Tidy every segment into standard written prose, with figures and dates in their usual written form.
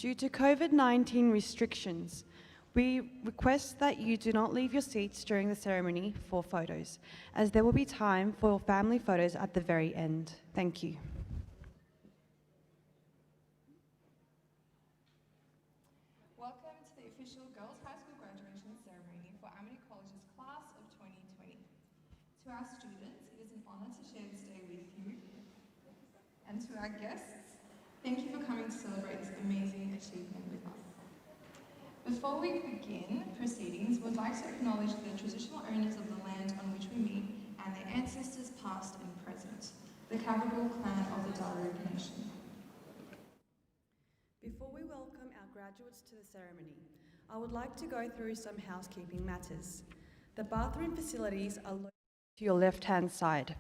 Due to COVID-19 restrictions, we request that you do not leave your seats during the ceremony for photos, as there will be time for family photos at the very end. Thank you. Welcome to the official Girls High School graduation ceremony for Amity College's class of 2020. To our students, it is an honour to share this day with you. And to our guests, thank you for coming to celebrate this amazing achievement with us. Before we begin proceedings, we'd like to acknowledge the traditional owners of the land on which we meet and their ancestors past and present, the Cavagul clan of the Darug Nation. Before we welcome our graduates to the ceremony, I would like to go through some housekeeping matters. The bathroom facilities are located to your left-hand side.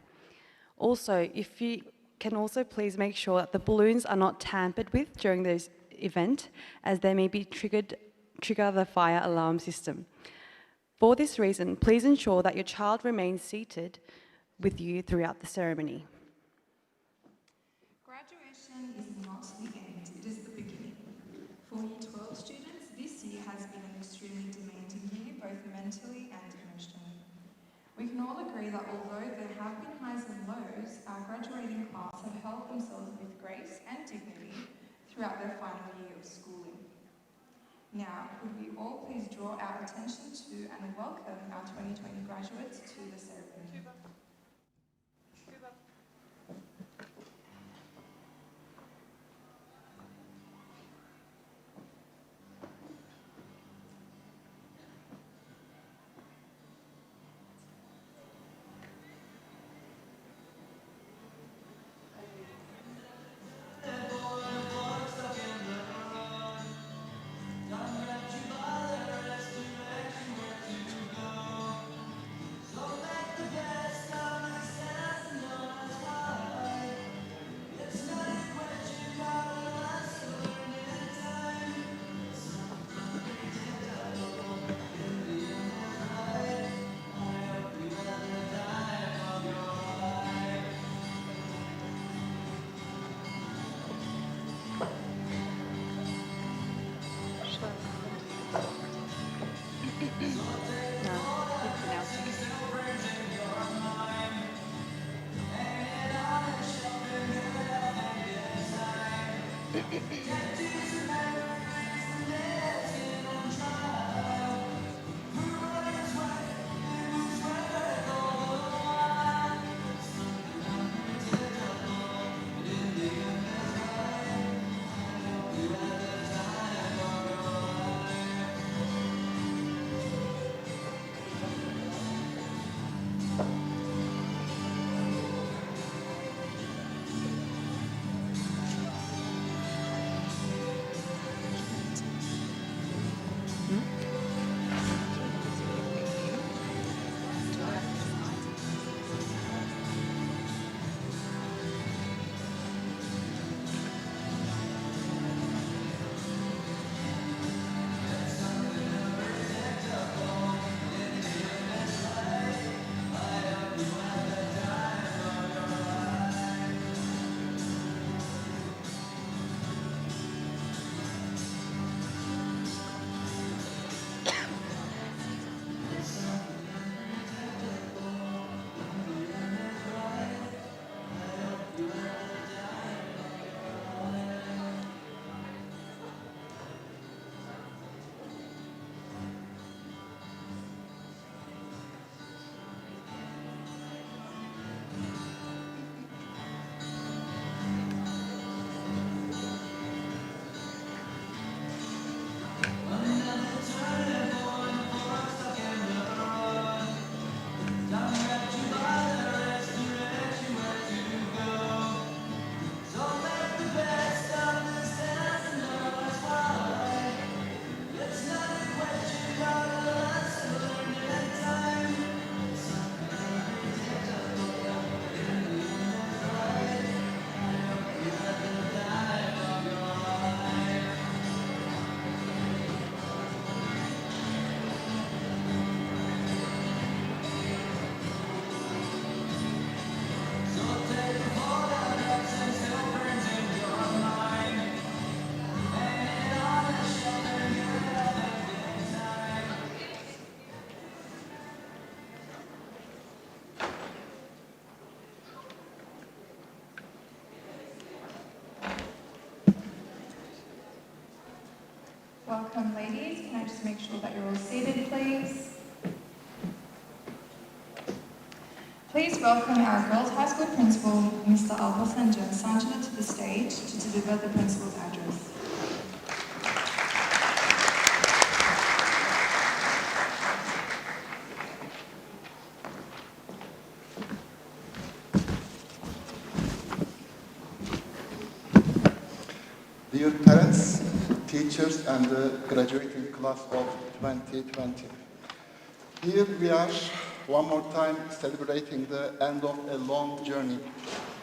Also, if you can also please make sure that the balloons are not tampered with during this event, as they may be trigger the fire alarm system. For this reason, please ensure that your child remains seated with you throughout the ceremony. Graduation is not the end, it is the beginning. For Year 12 students, this year has been an extremely demanding year, both mentally and emotionally. We can all agree that although there have been highs and lows, our graduating class have held themselves with grace and dignity throughout their final year of schooling. Now, would we all please draw our attention to and welcome our 2020 graduates to the ceremony. Welcome, ladies. Can I just make sure that you're all seated, please? Please welcome our Girls High School Principal, Mr. Albasan Sanjana, to the stage to deliver the Principal's address. Dear parents, teachers, and the graduating class of 2020. Here we are, one more time, celebrating the end of a long journey.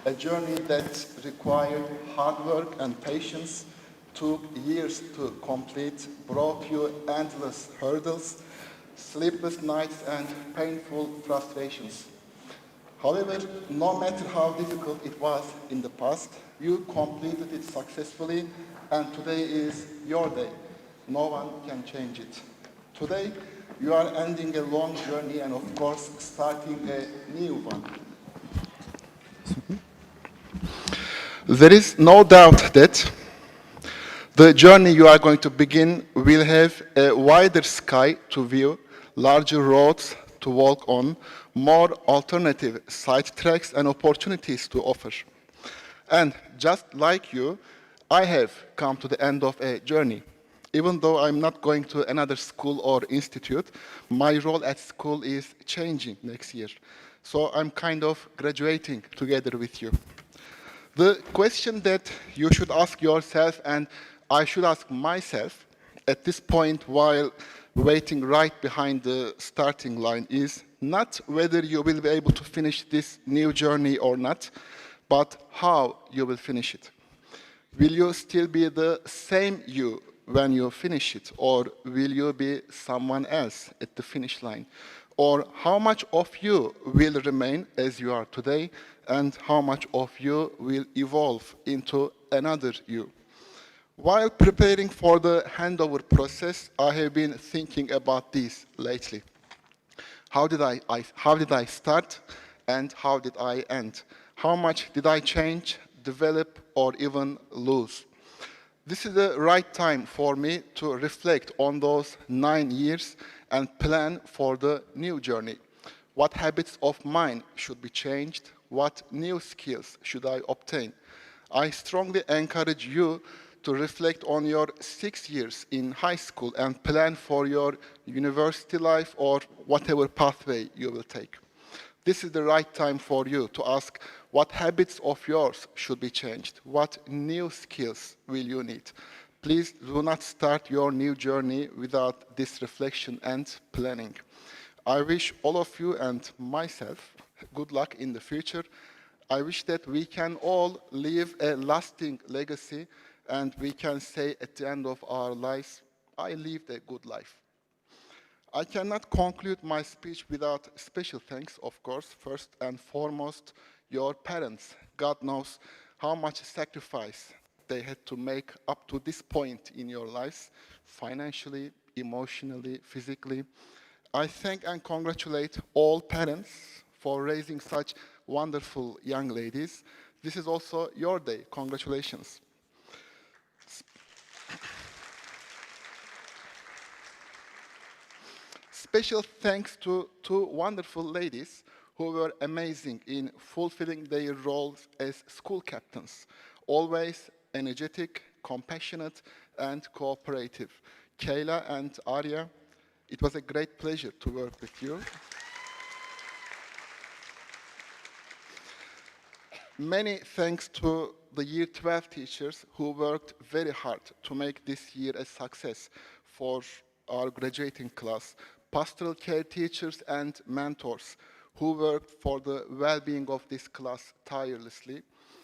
A journey that required hard work and patience, took years to complete, brought you endless hurdles, sleepless nights, and painful frustrations. However, no matter how difficult it was in the past, you completed it successfully, and today is your day. No one can change it. Today, you are ending a long journey and, of course, starting a new one. There is no doubt that the journey you are going to begin will have a wider sky to view, larger roads to walk on, more alternative side tracks and opportunities to offer. And just like you, I have come to the end of a journey. Even though I'm not going to another school or institute, my role at school is changing next year. So I'm kind of graduating together with you. The question that you should ask yourself, and I should ask myself at this point while waiting right behind the starting line, is not whether you will be able to finish this new journey or not, but how you will finish it. Will you still be the same you when you finish it, or will you be someone else at the finish line? Or how much of you will remain as you are today, and how much of you will evolve into another you? While preparing for the handover process, I have been thinking about this lately. How did I start, and how did I end? How much did I change, develop, or even lose? This is the right time for me to reflect on those 9 years and plan for the new journey. What habits of mine should be changed? What new skills should I obtain? I strongly encourage you to reflect on your 6 years in high school and plan for your university life or whatever pathway you will take. This is the right time for you to ask what habits of yours should be changed, what new skills will you need. Please do not start your new journey without this reflection and planning. I wish all of you and myself good luck in the future. I wish that we can all leave a lasting legacy and we can say at the end of our lives, I lived a good life. I cannot conclude my speech without special thanks, of course, first and foremost, your parents. God knows how much sacrifice they had to make up to this point in your lives, financially, emotionally, physically. I thank and congratulate all parents for raising such wonderful young ladies. This is also your day. Congratulations. Special thanks to two wonderful ladies who were amazing in fulfilling their roles as school captains, always energetic, compassionate, and cooperative. Kayla and Arya, it was a great pleasure to work with you. Many thanks to the Year 12 teachers who worked very hard to make this year a success for our graduating class. Pastoral care teachers and mentors who worked for the well-being of this class tirelessly.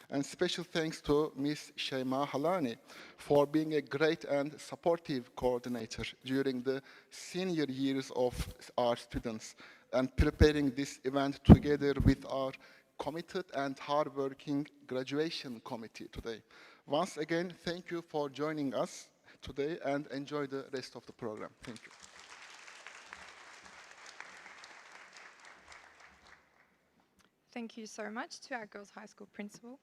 And special thanks to Ms. Shema Halani for being a great and supportive coordinator during the senior years of our students and preparing this event together with our committed and hardworking graduation committee today. Once again, thank you for joining us today and enjoy the rest of the program. Thank you. Thank you so much to our Girls High School Principal.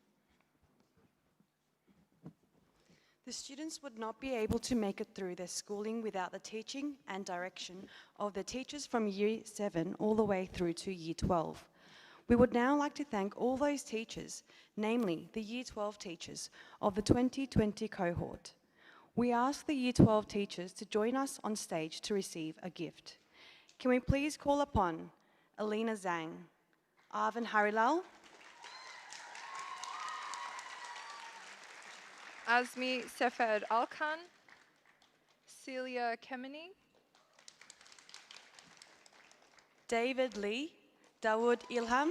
The students would not be able to make it through their schooling without the teaching and direction of the teachers from Year 7 all the way through to Year 12. We would now like to thank all those teachers, namely the Year 12 teachers of the 2020 cohort. We ask the Year 12 teachers to join us on stage to receive a gift. Can we please call upon Alina Zhang, Arvin Harilal, Azmi Sefer Alkan, Celia Kemeny, David Lee, Dawood Ilham,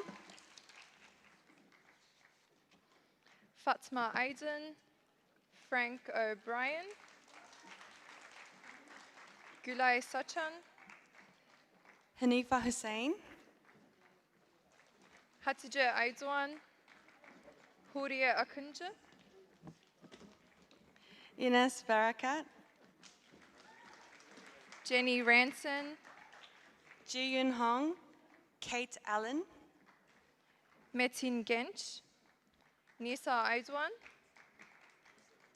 Fatma Aydin, Frank O'Brien, Gulay Sachan, Hanifa Hussain, Hatice Aydoğan, Huriye Akıncı, Ines Barakat, Jenny Ranson, Ji-Yun Hong, Kate Allen, Metin Genç, Nisa Aydoğan,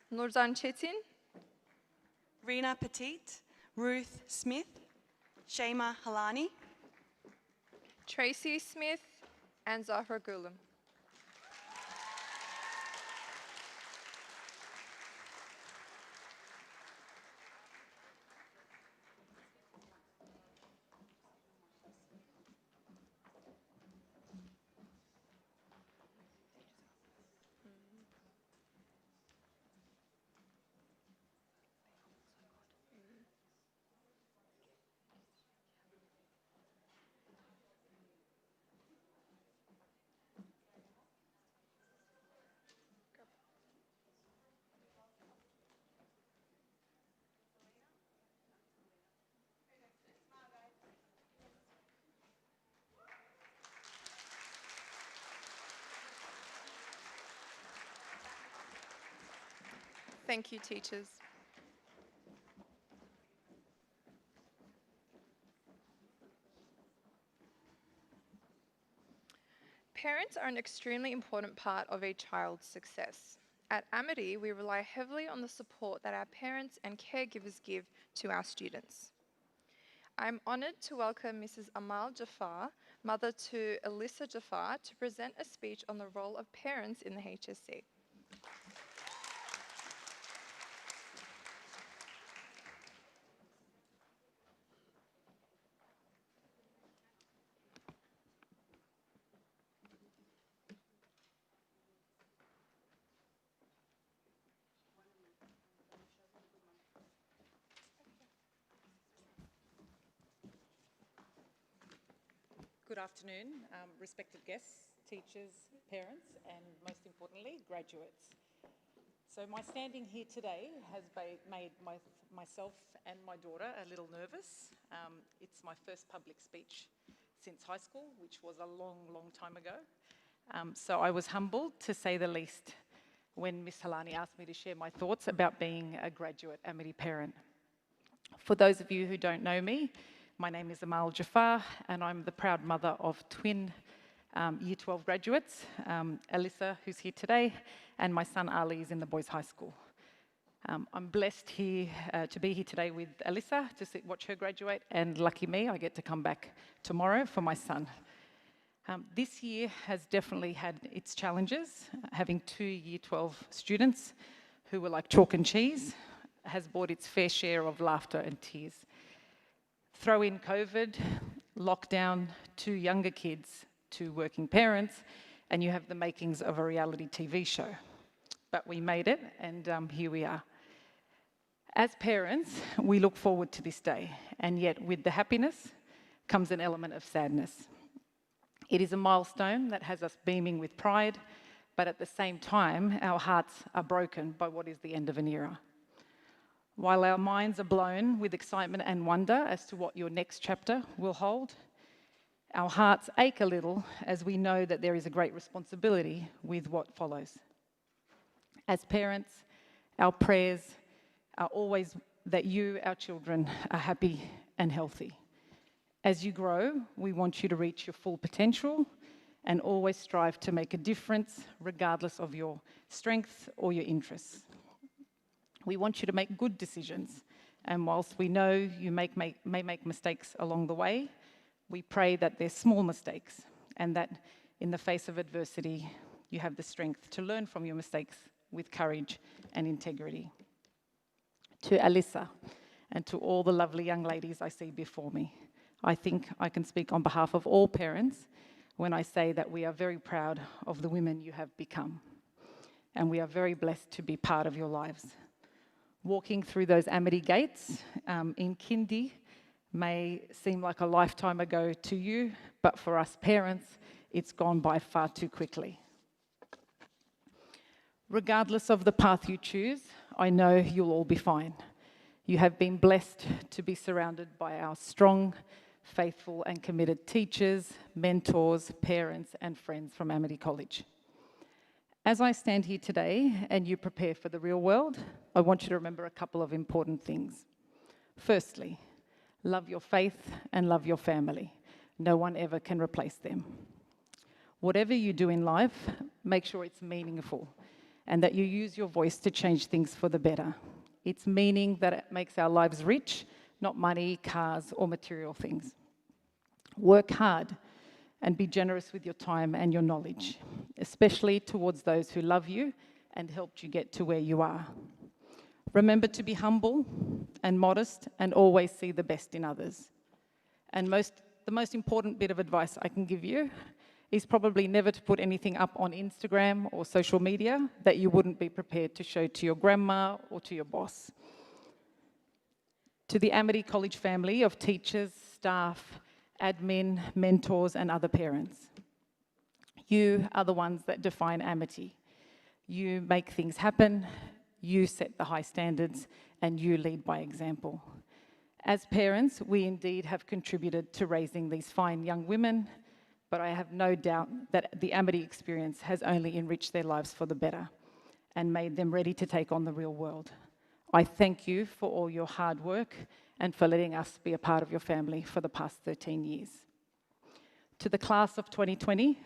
Nurdan Çetin, Rena Petit, Ruth Smith, Shema Halani, Tracy Smith, and Zahra Gulum. Thank you, teachers. Parents are an extremely important part of a child's success. At Amity, we rely heavily on the support that our parents and caregivers give to our students. I'm honoured to welcome Mrs. Amal Jafar, mother to Alyssa Jafar, to present a speech on the role of parents in the HSC. Good afternoon, respected guests, teachers, parents, and most importantly, graduates. So my standing here today has made myself and my daughter a little nervous. It's my first public speech since high school, which was a long, long time ago. So I was humbled, to say the least, when Miss Halani asked me to share my thoughts about being a graduate Amity parent. For those of you who don't know me, my name is Amal Jafar, and I'm the proud mother of twin Year 12 graduates, Alyssa, who's here today, and my son Ali is in the boys' high school. I'm blessed to be here today with Alyssa to watch her graduate, and lucky me, I get to come back tomorrow for my son. This year has definitely had its challenges. Having two Year 12 students who were like chalk and cheese has brought its fair share of laughter and tears. Throw in COVID, lockdown, two younger kids, two working parents, and you have the makings of a reality TV show. But we made it, and here we are. As parents, we look forward to this day, and yet with the happiness comes an element of sadness. It is a milestone that has us beaming with pride, but at the same time, our hearts are broken by what is the end of an era. While our minds are blown with excitement and wonder as to what your next chapter will hold, our hearts ache a little as we know that there is a great responsibility with what follows. As parents, our prayers are always that you, our children, are happy and healthy. As you grow, we want you to reach your full potential and always strive to make a difference regardless of your strengths or your interests. We want you to make good decisions. And whilst we know you may make mistakes along the way, we pray that they're small mistakes and that in the face of adversity, you have the strength to learn from your mistakes with courage and integrity. To Alyssa and to all the lovely young ladies I see before me, I think I can speak on behalf of all parents when I say that we are very proud of the women you have become. And we are very blessed to be part of your lives. Walking through those Amity gates in kindy may seem like a lifetime ago to you, but for us parents, it's gone by far too quickly. Regardless of the path you choose, I know you'll all be fine. You have been blessed to be surrounded by our strong, faithful and committed teachers, mentors, parents and friends from Amity College. As I stand here today and you prepare for the real world, I want you to remember a couple of important things. Firstly, love your faith and love your family. No one ever can replace them. Whatever you do in life, make sure it's meaningful and that you use your voice to change things for the better. It's meaning that it makes our lives rich, not money, cars, or material things. Work hard and be generous with your time and your knowledge, especially towards those who love you and helped you get to where you are. Remember to be humble and modest and always see the best in others. And the most important bit of advice I can give you is probably never to put anything up on Instagram or social media that you wouldn't be prepared to show to your grandma or to your boss. To the Amity College family of teachers, staff, admin, mentors and other parents, you are the ones that define Amity. You make things happen, you set the high standards and you lead by example. As parents, we indeed have contributed to raising these fine young women, but I have no doubt that the Amity experience has only enriched their lives for the better and made them ready to take on the real world. I thank you for all your hard work and for letting us be a part of your family for the past 13 years. To the class of 2020,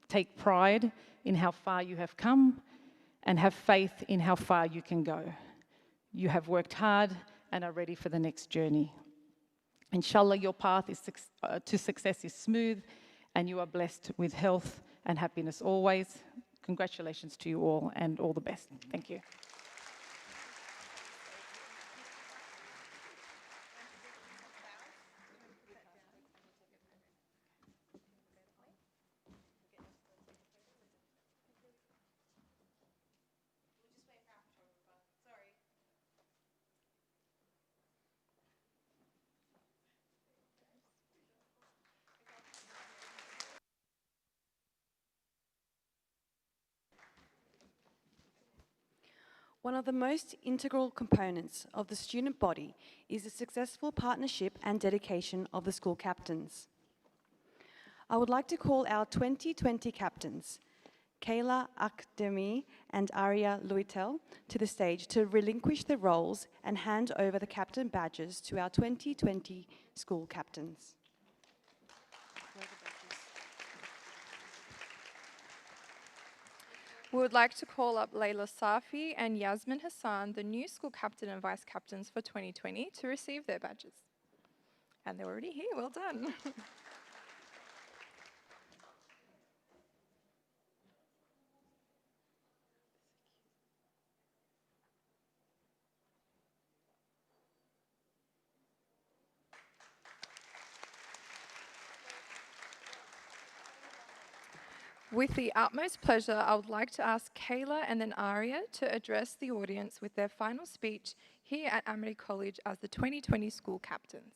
take pride in how far you have come and have faith in how far you can go. You have worked hard and are ready for the next journey. Inshallah, your path to success is smooth and you are blessed with health and happiness always. Congratulations to you all and all the best. Thank you. One of the most integral components of the student body is the successful partnership and dedication of the school captains. I would like to call our 2020 captains, Kayla Akdemi and Aria Luitel, to the stage to relinquish their roles and hand over the captain badges to our 2020 school captains. We would like to call up Layla Safi and Yasmin Hassan, the new school captain and vice captains for 2020, to receive their badges. And they're already here, well done. With the utmost pleasure, I would like to ask Kayla and then Aria to address the audience with their final speech here at Amity College as the 2020 school captains.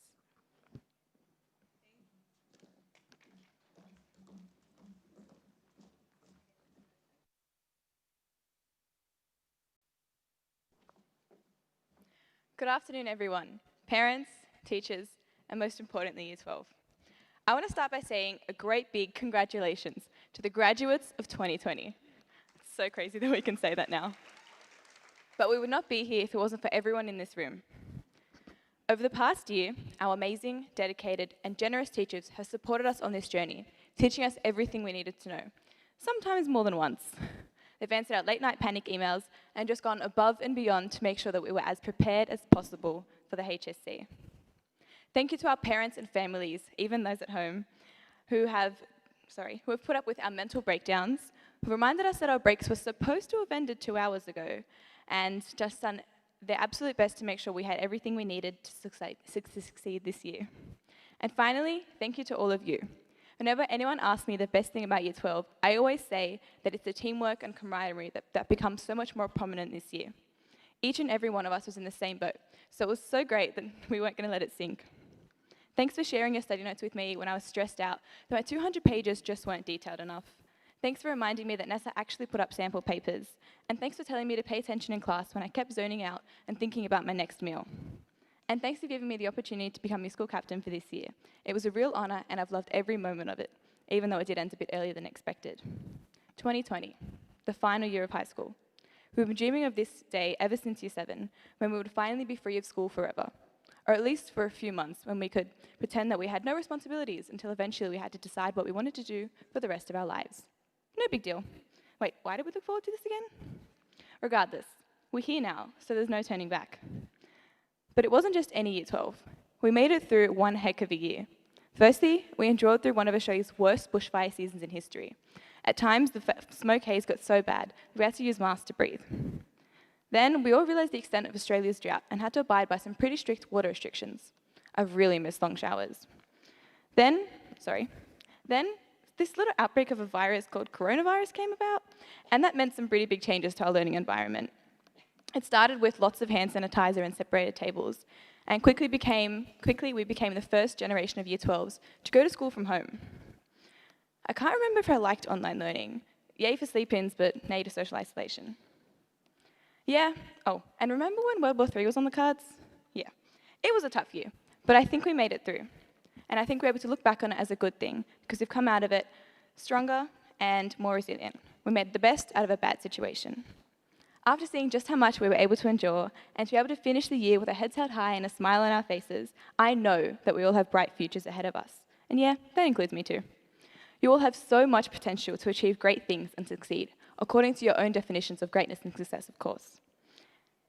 Good afternoon, everyone, parents, teachers, and most importantly, Year 12. I want to start by saying a great big congratulations to the graduates of 2020. It's so crazy that we can say that now. But we would not be here if it wasn't for everyone in this room. Over the past year, our amazing, dedicated, and generous teachers have supported us on this journey, teaching us everything we needed to know, sometimes more than once. They've answered our late night panic emails and just gone above and beyond to make sure that we were as prepared as possible for the HSC. Thank you to our parents and families, even those at home, who have put up with our mental breakdowns, who reminded us that our breaks were supposed to have ended 2 hours ago, and just done their absolute best to make sure we had everything we needed to succeed this year. And finally, thank you to all of you. Whenever anyone asks me the best thing about Year 12, I always say that it's the teamwork and camaraderie that becomes so much more prominent this year. Each and every one of us was in the same boat, so it was so great that we weren't going to let it sink. Thanks for sharing your study notes with me when I was stressed out that my 200 pages just weren't detailed enough. Thanks for reminding me that Nessa actually put up sample papers. And thanks for telling me to pay attention in class when I kept zoning out and thinking about my next meal. And thanks for giving me the opportunity to become your school captain for this year. It was a real honour and I've loved every moment of it, even though it did end a bit earlier than expected. 2020, the final year of high school. We've been dreaming of this day ever since Year 7, when we would finally be free of school forever. Or at least for a few months, when we could pretend that we had no responsibilities until eventually we had to decide what we wanted to do for the rest of our lives. No big deal. Wait, why did we look forward to this again? Regardless, we're here now, so there's no turning back. But it wasn't just any Year 12. We made it through one heck of a year. Firstly, we endured through one of Australia's worst bushfire seasons in history. At times, the smoke haze got so bad, we had to use masks to breathe. Then, we all realised the extent of Australia's drought and had to abide by some pretty strict water restrictions. I've really missed long showers. Then, this little outbreak of a virus called coronavirus came about, and that meant some pretty big changes to our learning environment. It started with lots of hand sanitizer and separated tables, and quickly we became the first generation of Year 12s to go to school from home. I can't remember if I liked online learning. Yay for sleep-ins, but nay to social isolation. Yeah, oh, and remember when World War III was on the cards? Yeah, it was a tough year, but I think we made it through. And I think we're able to look back on it as a good thing, because we've come out of it stronger and more resilient. We made the best out of a bad situation. After seeing just how much we were able to endure, and to be able to finish the year with our heads held high and a smile on our faces, I know that we all have bright futures ahead of us. And yeah, that includes me too. You all have so much potential to achieve great things and succeed, according to your own definitions of greatness and success, of course.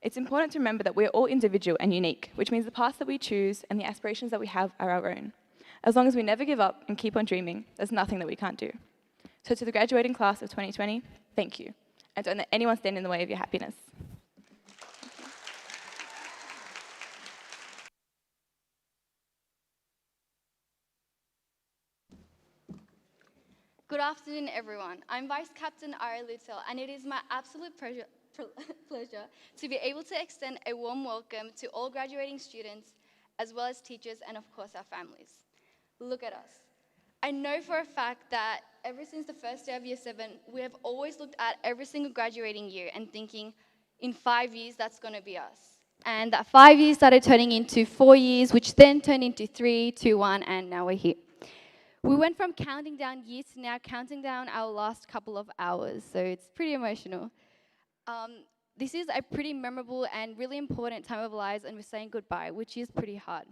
It's important to remember that we're all individual and unique, which means the paths that we choose and the aspirations that we have are our own. As long as we never give up and keep on dreaming, there's nothing that we can't do. So to the graduating class of 2020, thank you. And don't let anyone stand in the way of your happiness. Good afternoon, everyone. I'm Vice Captain Ari Lutel, and it is my absolute pleasure to be able to extend a warm welcome to all graduating students, as well as teachers and, of course, our families. Look at us. I know for a fact that ever since the first day of Year 7, we have always looked at every single graduating year and thinking, in 5 years, that's going to be us. And that 5 years started turning into 4 years, which then turned into 3, 2, 1, and now we're here. We went from counting down years to now counting down our last couple of hours, so it's pretty emotional. This is a pretty memorable and really important time of our lives, and we're saying goodbye, which is pretty hard.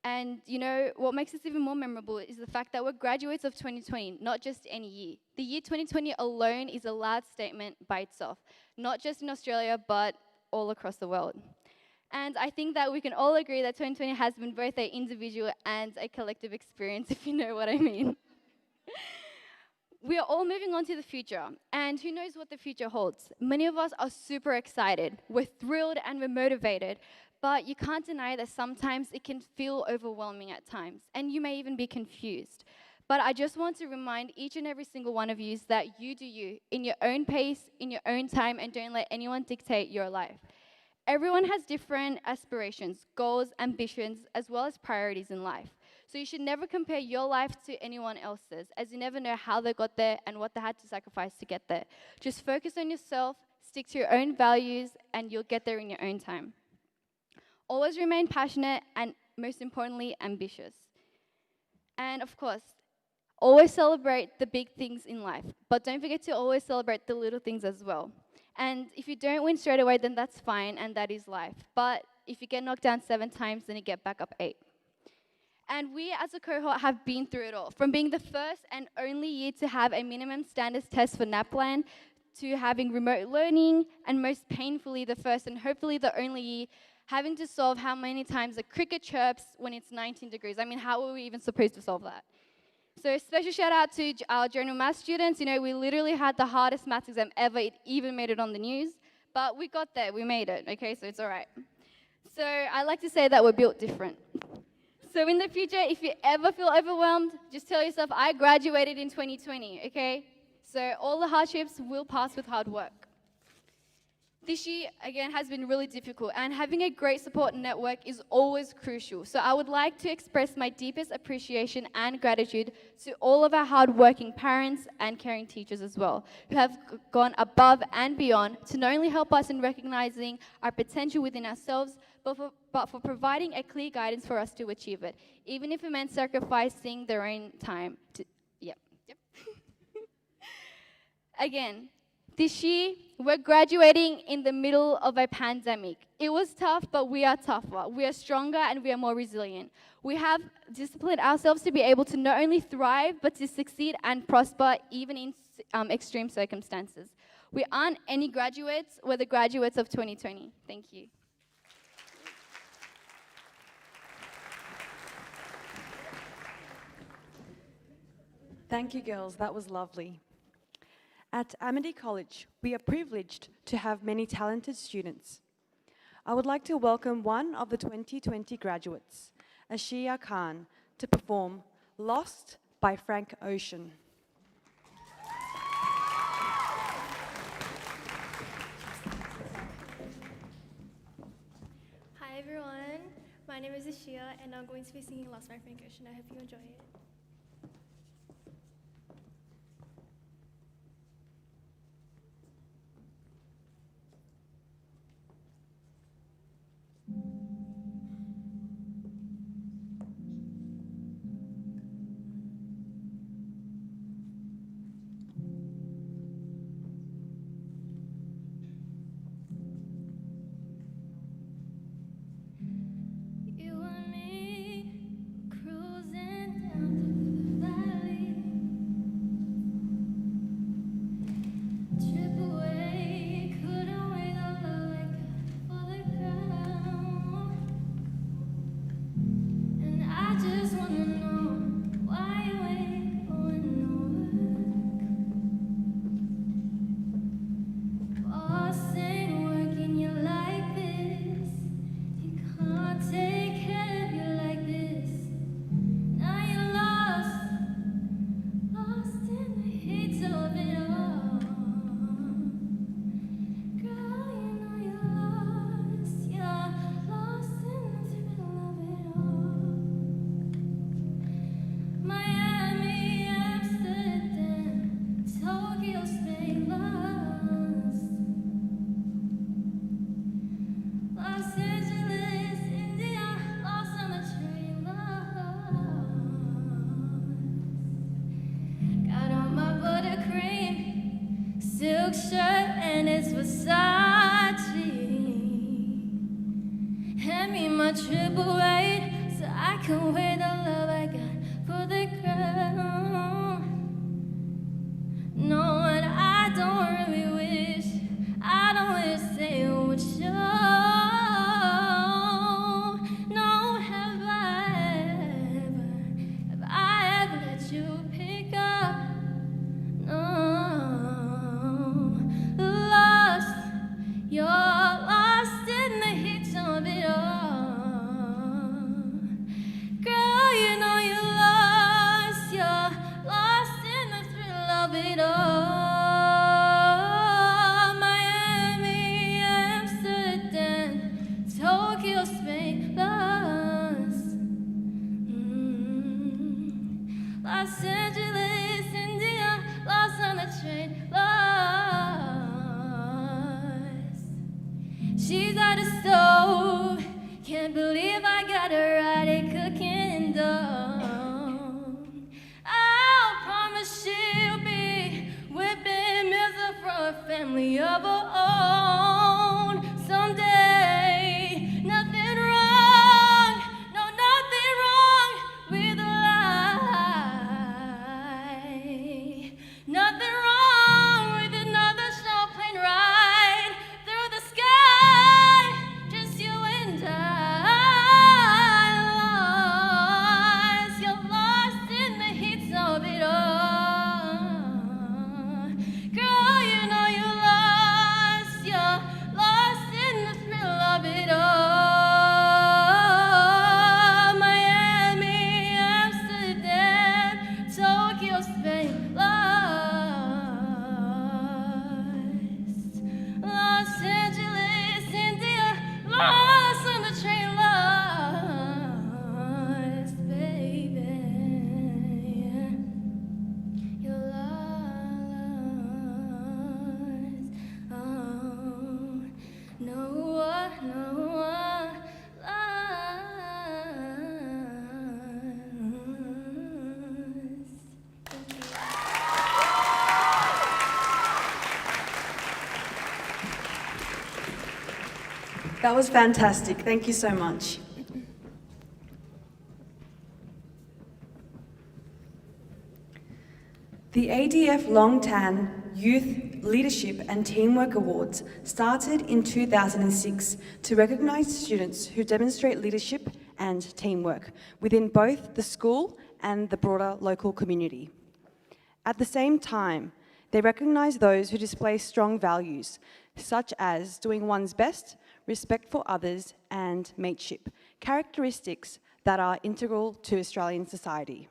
And you know, what makes this even more memorable is the fact that we're graduates of 2020, not just any year. The year 2020 alone is a loud statement by itself, not just in Australia, but all across the world. And I think that we can all agree that 2020 has been both an individual and a collective experience, if you know what I mean. We are all moving on to the future, and who knows what the future holds. Many of us are super excited, we're thrilled and we're motivated, but you can't deny that sometimes it can feel overwhelming at times, and you may even be confused. But I just want to remind each and every single one of you that you do you, in your own pace, in your own time, and don't let anyone dictate your life. Everyone has different aspirations, goals, ambitions, as well as priorities in life. So you should never compare your life to anyone else's, as you never know how they got there and what they had to sacrifice to get there. Just focus on yourself, stick to your own values, and you'll get there in your own time. Always remain passionate and, most importantly, ambitious. And of course, always celebrate the big things in life, but don't forget to always celebrate the little things as well. And if you don't win straight away, then that's fine, and that is life. But if you get knocked down 7 times, then you get back up 8. And we as a cohort have been through it all, from being the first and only year to have a minimum standards test for NAPLAN, to having remote learning, and most painfully, the first and hopefully the only year, having to solve how many times a cricket chirps when it's 19 degrees. I mean, how are we even supposed to solve that? So special shout out to our general math students. You know, we literally had the hardest maths exam ever. It even made it on the news. But we got there, we made it, okay, so it's all right. So I like to say that we're built different. So in the future, if you ever feel overwhelmed, just tell yourself, I graduated in 2020, okay? So all the hardships will pass with hard work. This year, again, has been really difficult, and having a great support network is always crucial. So I would like to express my deepest appreciation and gratitude to all of our hardworking parents and caring teachers as well, who have gone above and beyond to not only help us in recognizing our potential within ourselves, but for providing a clear guidance for us to achieve it, even if it meant sacrificing their own time. Yep. Again, this year, we're graduating in the middle of a pandemic. It was tough, but we are tougher. We are stronger and we are more resilient. We have disciplined ourselves to be able to not only thrive, but to succeed and prosper even in extreme circumstances. We aren't any graduates, we're the graduates of 2020. Thank you. Thank you, girls. That was lovely. At Amity College, we are privileged to have many talented students. I would like to welcome one of the 2020 graduates, Ashia Khan, to perform Lost by Frank Ocean. Hi everyone, my name is Ashia and I'm going to be singing Lost by Frank Ocean. I hope you enjoy it. You and me cruising down through the valley, trip away, couldn't wait the love I got for the ground. And I just wanna know why you ain't going nowhere. Boss ain't working you like this. He can't take care of you like this. Now you're lost in the heat of it all. Girl, you know you're lost in the thrill of it all. Miami, Amsterdam, Tokyo, Spain, lost. Los Angeles, India, lost on the train, lost. Got on my buttercream silk shirt and it's Versace. Hand me my triple weight so I can wear the love I got for the ground. No, and I don't really wish, I don't wish they would show. No, have I ever let you pick up? No, lost, you're lost in the heat of it all. Girl, you know you're lost in the thrill of it all. Miami, Amsterdam, Tokyo, Spain, lost. Los Angeles, India, lost on the train, lost. She's at a stove, can't believe I got her at a cooking dough. I'll promise she'll be whipping meals for a family of her own someday. Nothing wrong. That was fantastic. Thank you so much. The ADF Long Tan Youth Leadership and Teamwork Awards started in 2006 to recognise students who demonstrate leadership and teamwork within both the school and the broader local community. At the same time, they recognise those who display strong values, such as doing one's best, respect for others, and mateship, characteristics that are integral to Australian society.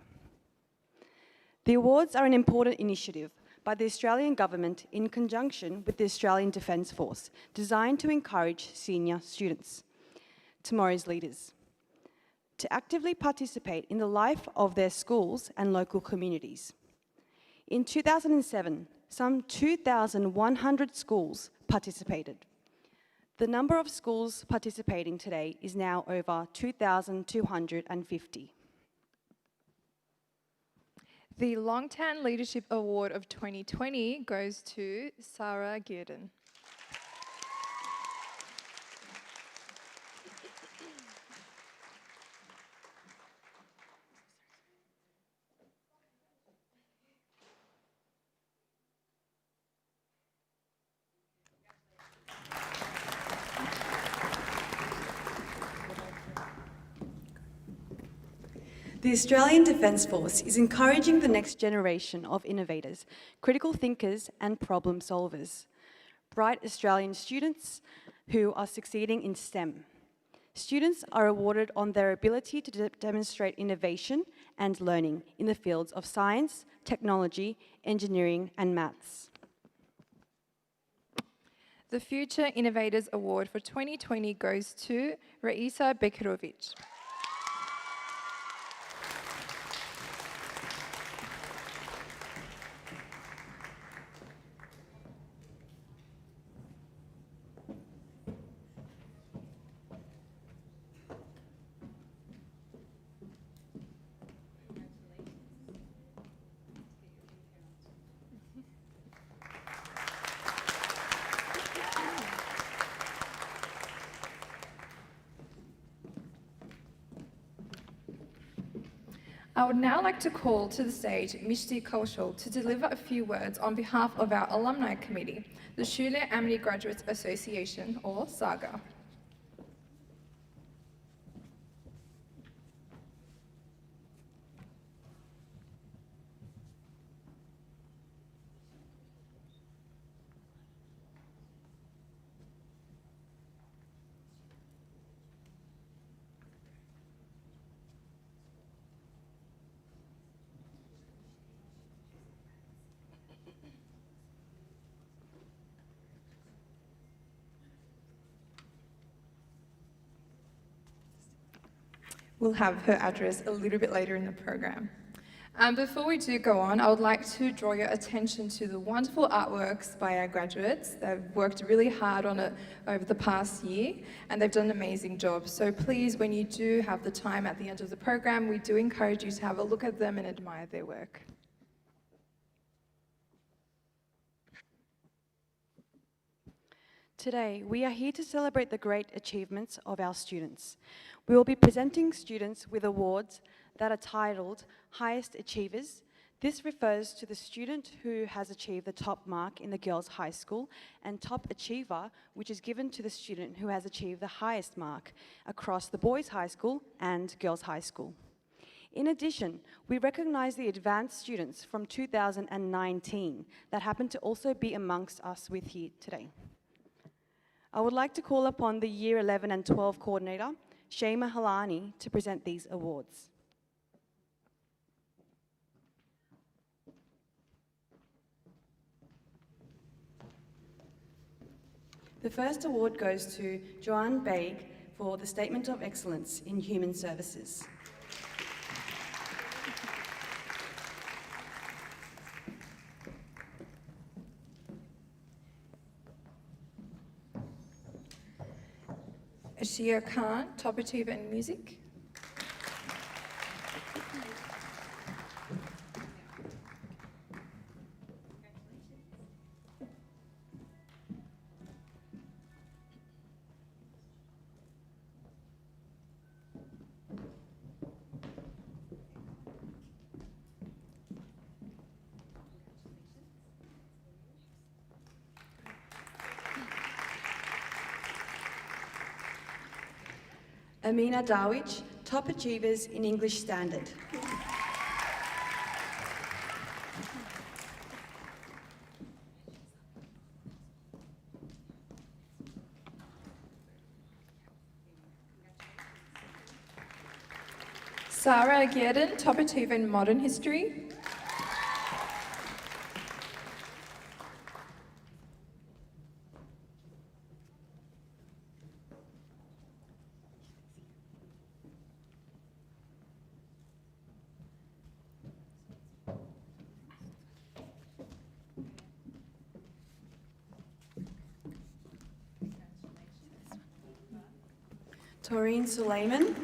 The awards are an important initiative by the Australian Government in conjunction with the Australian Defence Force, designed to encourage senior students, tomorrow's leaders, to actively participate in the life of their schools and local communities. In 2007, some 2,100 schools participated. The number of schools participating today is now over 2,250. The Longtan Leadership Award of 2020 goes to Sarah Gearden. The Australian Defence Force is encouraging the next generation of innovators, critical thinkers and problem solvers, bright Australian students who are succeeding in STEM. Students are awarded on their ability to demonstrate innovation and learning in the fields of science, technology, engineering and maths. The Future Innovators Award for 2020 goes to Raisa Bekirovic. I would now like to call to the stage Mishti Kaushal to deliver a few words on behalf of our Alumni Committee, the Shule Amity Graduates Association, or SAGA. We'll have her address a little bit later in the program. Before we do go on, I would like to draw your attention to the wonderful artworks by our graduates. They've worked really hard on it over the past year, and they've done an amazing job. So please, when you do have the time at the end of the program, we do encourage you to have a look at them and admire their work. Today, we are here to celebrate the great achievements of our students. We will be presenting students with awards that are titled Highest Achievers. This refers to the student who has achieved the top mark in the girls' high school, and Top Achiever, which is given to the student who has achieved the highest mark across the boys' high school and girls' high school. In addition, we recognise the advanced students from 2019 that happen to also be amongst us with here today. I would like to call upon the Year 11 and 12 coordinator, Shema Halani, to present these awards. The first award goes to Joanne Baig for the Statement of Excellence in Human Services. Ashia Khan, Top Achiever in Music. Amina Darwich, top achievers in English Standard. Sarah Gearden, top achiever in modern history. Taureen Suleiman.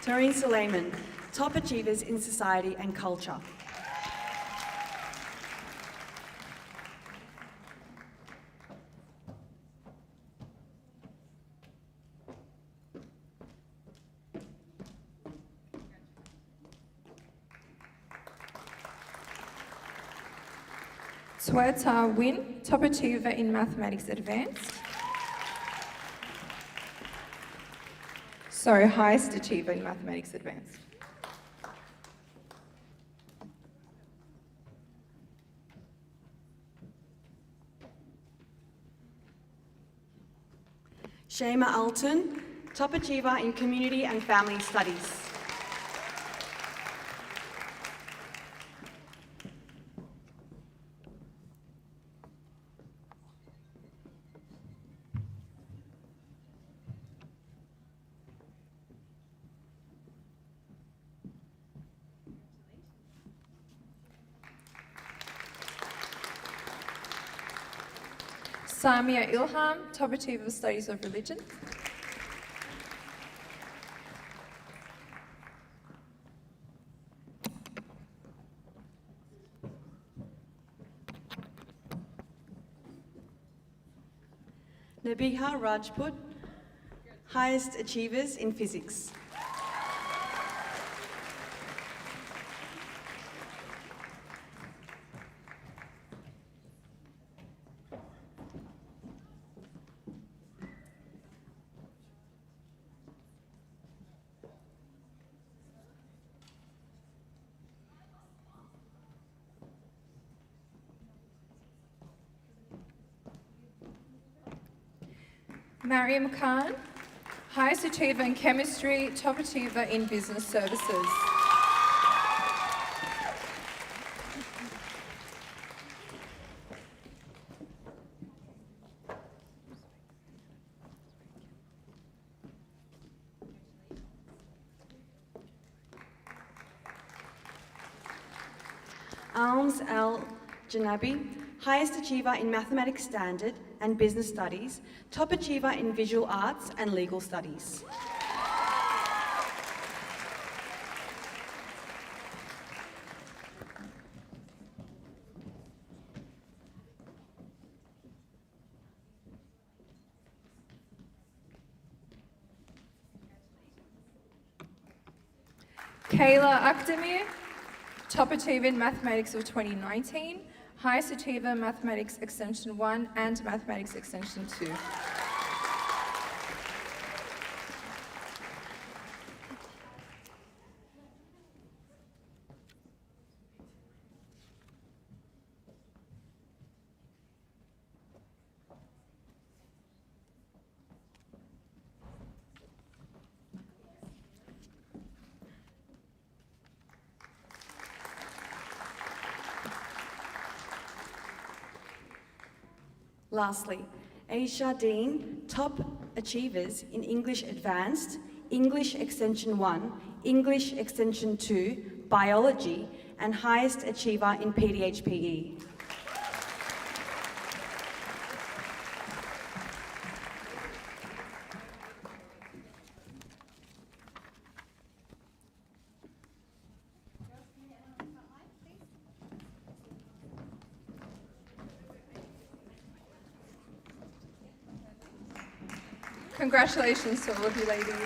Taureen Suleiman, top achievers in society and culture. Tueta Win, top achiever in mathematics advanced. Sorry, highest achiever in mathematics advanced. Shema Alton, top achiever in community and family studies. Samia Ilham, top achiever of studies of religion. Nabiha Rajput, highest achievers in physics. Mariam Khan, highest achiever in chemistry, top achiever in business services. Alms Al Janabi, highest achiever in mathematics standard and business studies, top achiever in visual arts and legal studies. Kayla Akdemir, top achiever in mathematics of 2019, highest achiever mathematics extension 1 and mathematics extension 2. Lastly, Aisha Dean, top achievers in English Advanced, English Extension 1, English Extension 2, Biology, and highest achiever in PDHPE. Congratulations to all of you ladies. I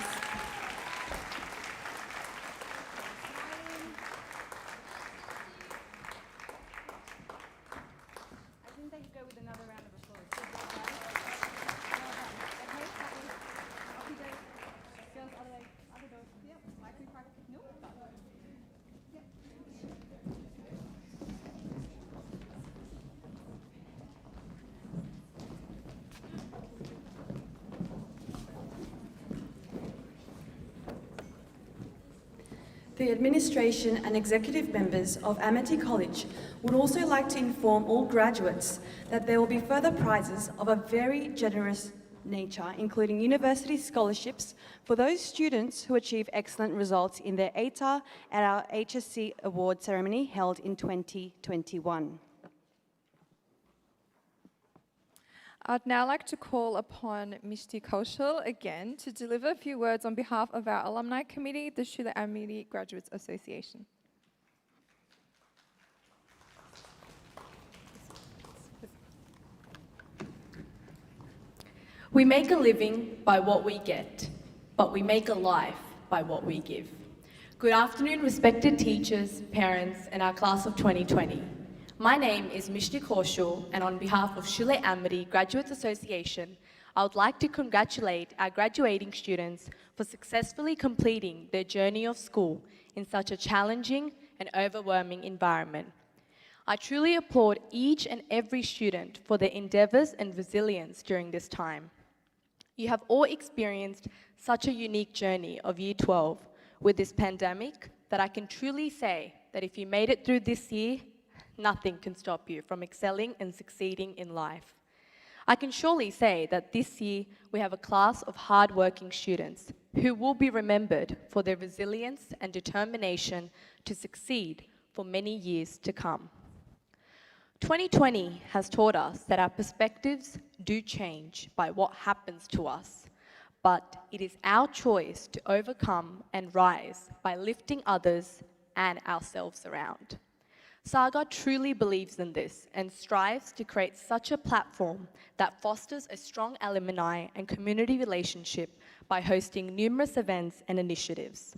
think they could go with another round of applause. the administration and executive members of Amity College would also like to inform all graduates that there will be further prizes of a very generous nature, including university scholarships for those students who achieve excellent results in their ATAR at our HSC award ceremony held in 2021. I'd now like to call upon Mishti Kaushal again to deliver a few words on behalf of our Alumni Committee, the Shule Amity Graduates Association. We make a living by what we get, but we make a life by what we give. Good afternoon, respected teachers, parents, and our class of 2020. My name is Mishti Kaushal, and on behalf of Shule Amity Graduates Association, I would like to congratulate our graduating students for successfully completing their journey of school in such a challenging and overwhelming environment. I truly applaud each and every student for their endeavours and resilience during this time. You have all experienced such a unique journey of Year 12 with this pandemic that I can truly say that if you made it through this year, nothing can stop you from excelling and succeeding in life. I can surely say that this year we have a class of hard-working students who will be remembered for their resilience and determination to succeed for many years to come. 2020 has taught us that our perspectives do change by what happens to us, but it is our choice to overcome and rise by lifting others and ourselves around. Saga truly believes in this and strives to create such a platform that fosters a strong alumni and community relationship by hosting numerous events and initiatives.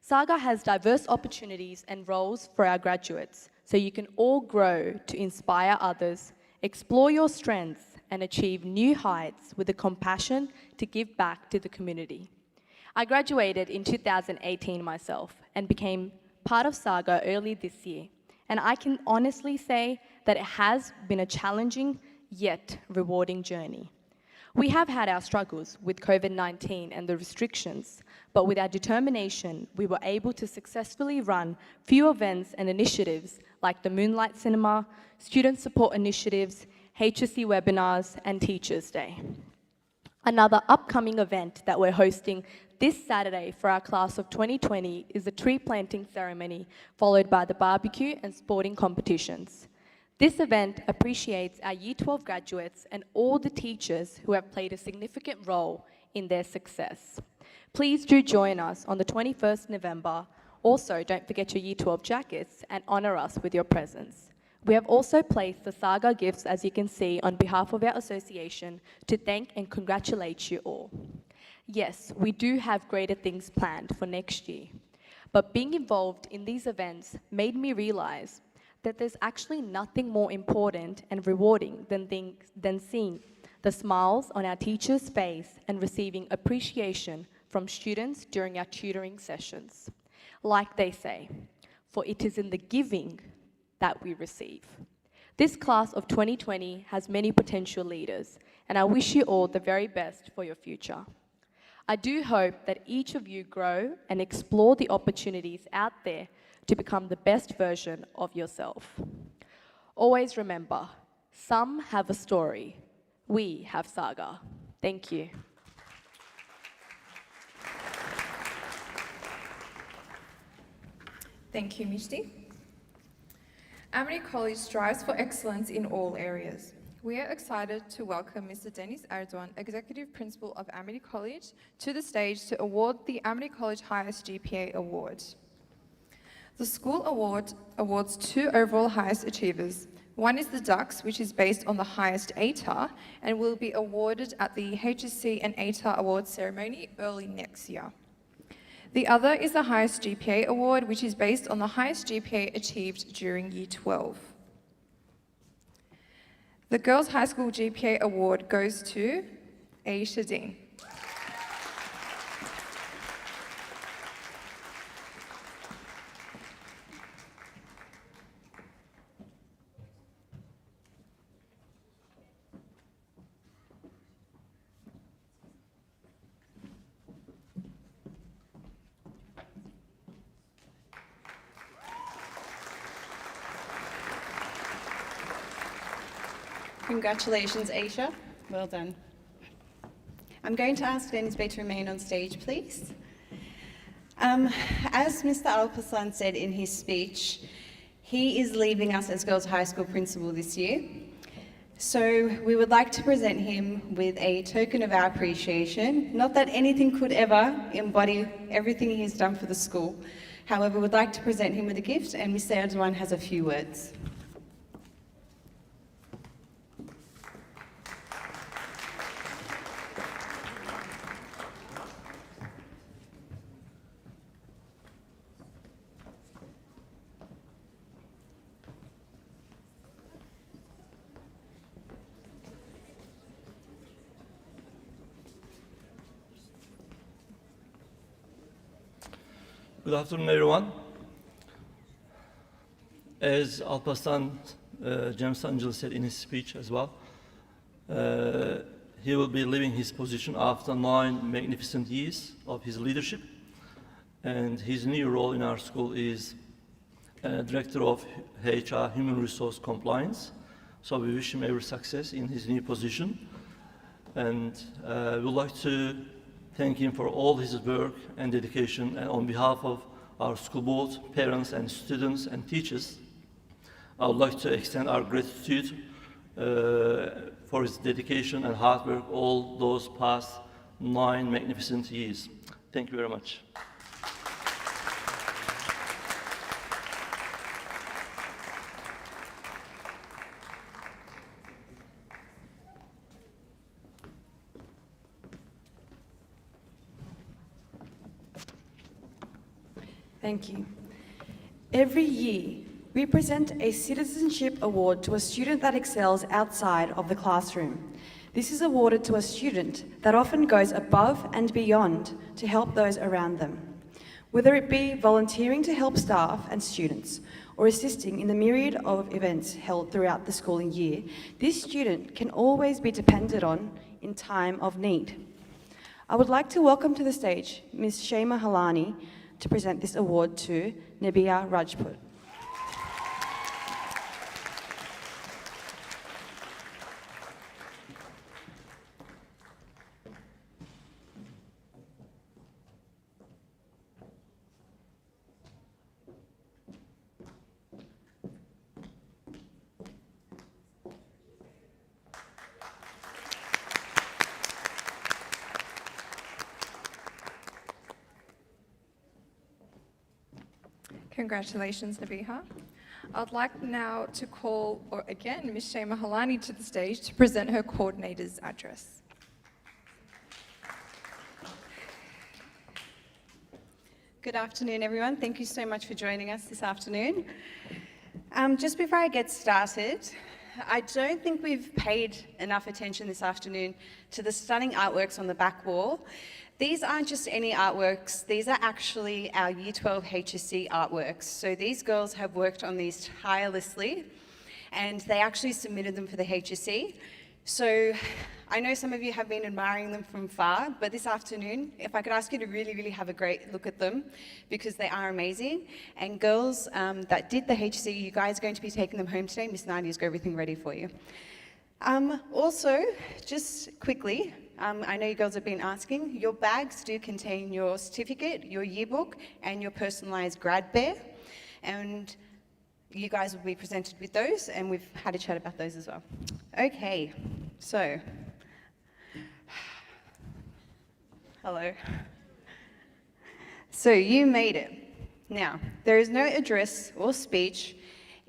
Saga has diverse opportunities and roles for our graduates, so you can all grow to inspire others, explore your strengths, and achieve new heights with the compassion to give back to the community. I graduated in 2018 myself and became part of Saga early this year. And I can honestly say that it has been a challenging yet rewarding journey. We have had our struggles with COVID-19 and the restrictions, but with our determination, we were able to successfully run few events and initiatives like the Moonlight Cinema, student support initiatives, HSC webinars, and Teachers' Day. Another upcoming event that we're hosting this Saturday for our class of 2020 is a tree planting ceremony, followed by the barbecue and sporting competitions. This event appreciates our Year 12 graduates and all the teachers who have played a significant role in their success. Please do join us on the 21st November. Also, don't forget your Year 12 jackets and honour us with your presence. We have also placed the Saga gifts, as you can see, on behalf of our association to thank and congratulate you all. Yes, we do have greater things planned for next year, but being involved in these events made me realize that there's actually nothing more important and rewarding than seeing the smiles on our teachers' face and receiving appreciation from students during our tutoring sessions. Like they say, for it is in the giving that we receive. This class of 2020 has many potential leaders, and I wish you all the very best for your future. I do hope that each of you grow and explore the opportunities out there to become the best version of yourself. Always remember, some have a story, we have Saga. Thank you. Thank you, Mishti. Amity College strives for excellence in all areas. We are excited to welcome Mr. Dennis Erdogan, Executive Principal of Amity College, to the stage to award the Amity College Highest GPA Award. The school awards 2 overall highest achievers. One is the Ducks, which is based on the highest ATAR and will be awarded at the HSC and ATAR Awards ceremony early next year. The other is the highest GPA award, which is based on the highest GPA achieved during Year 12. The Girls High School GPA Award goes to Aisha Dean. Congratulations, Aisha. Well done. I'm going to ask Dennis Bay to remain on stage, please. As Mr. Alparslan said in his speech, he is leaving us as Girls High School principal this year. So we would like to present him with a token of our appreciation. Not that anything could ever embody everything he's done for the school. However, we'd like to present him with a gift, and Mr. Erdogan has a few words. Good afternoon, everyone. As Alparslan James Angel said in his speech as well, he will be leaving his position after 9 magnificent years of his leadership, and his new role in our school is Director of HR, Human Resource Compliance. So we wish him every success in his new position, and we would like to thank him for all his work and dedication, and on behalf of our school board, parents and students and teachers, I would like to extend our gratitude for his dedication and hard work all those past 9 magnificent years. Thank you very much. Thank you. Every year, we present a citizenship award to a student that excels outside of the classroom. This is awarded to a student that often goes above and beyond to help those around them. Whether it be volunteering to help staff and students, or assisting in the myriad of events held throughout the schooling year, this student can always be depended on in time of need. I would like to welcome to the stage Ms. Shema Halani, to present this award to Nabia Rajput. Congratulations, Nabiha. I'd like now to call, again, Ms. Shema Halani to the stage to present her coordinator's address. Good afternoon, everyone. Thank you so much for joining us this afternoon. Just before I get started, I don't think we've paid enough attention this afternoon to the stunning artworks on the back wall. These aren't just any artworks, these are actually our Year 12 HSC artworks. So these girls have worked on these tirelessly, and they actually submitted them for the HSC. So I know some of you have been admiring them from far, but this afternoon, if I could ask you to really, really have a great look at them, because they are amazing. And girls that did the HSC, you guys are going to be taking them home today. Miss Nadia's got everything ready for you. Also, just quickly, I know you girls have been asking, your bags do contain your certificate, your yearbook, and your personalised grad bear. And you guys will be presented with those, and we've had a chat about those as well. Okay, so, hello. So you made it. Now, there is no address or speech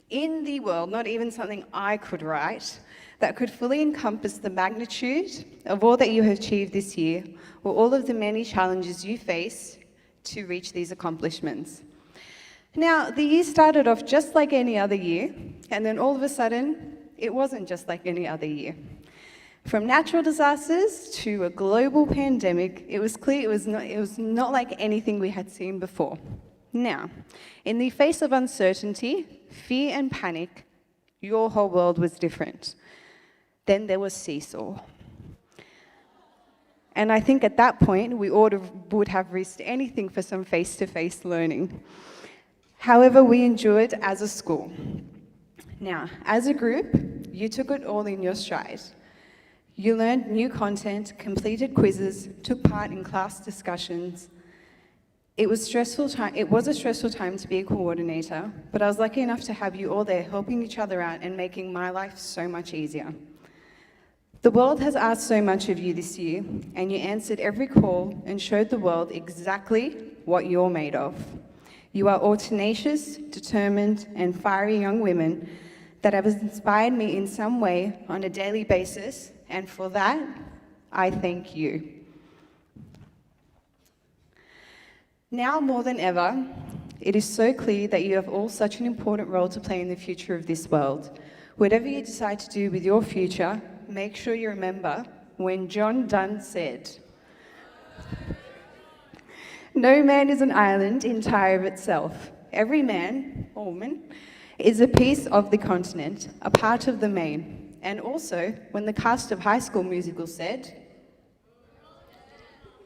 in the world, not even something I could write, that could fully encompass the magnitude of all that you have achieved this year, or all of the many challenges you face to reach these accomplishments. Now, the year started off just like any other year, and then all of a sudden, it wasn't just like any other year. From natural disasters to a global pandemic, it was clear it was not like anything we had seen before. Now, in the face of uncertainty, fear and panic, your whole world was different. Then there was Seesaw. And I think at that point, we all would have risked anything for some face-to-face learning. However, we endured as a school. Now, as a group, You took it all in your stride. You learned new content, completed quizzes, took part in class discussions. It was a stressful time to be a coordinator, but I was lucky enough to have you all there helping each other out and making my life so much easier. The world has asked so much of you this year, and you answered every call and showed the world exactly what you're made of. You are all tenacious, determined, and fiery young women that have inspired me in some way on a daily basis, and for that, I thank you. Now more than ever, it is so clear that you have all such an important role to play in the future of this world. Whatever you decide to do with your future, make sure you remember when John Donne said, "No man is an island entire of itself. Every man, or woman, is a piece of the continent, a part of the main." And also, when the cast of High School Musical said,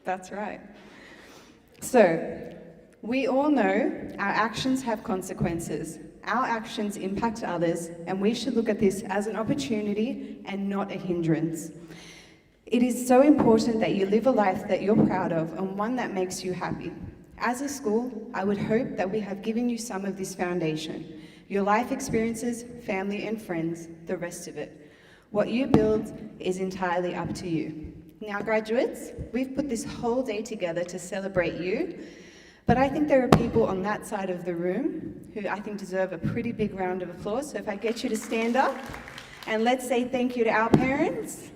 that's right. So, we all know our actions have consequences. Our actions impact others, and we should look at this as an opportunity and not a hindrance. It is so important that you live a life that you're proud of and one that makes you happy. As a school, I would hope that we have given you some of this foundation. Your life experiences, family and friends, the rest of it. What you build is entirely up to you. Now, graduates, we've put this whole day together to celebrate you, but I think there are people on that side of the room who I think deserve a pretty big round of applause. So if I get you to stand up, and let's say thank you to our parents.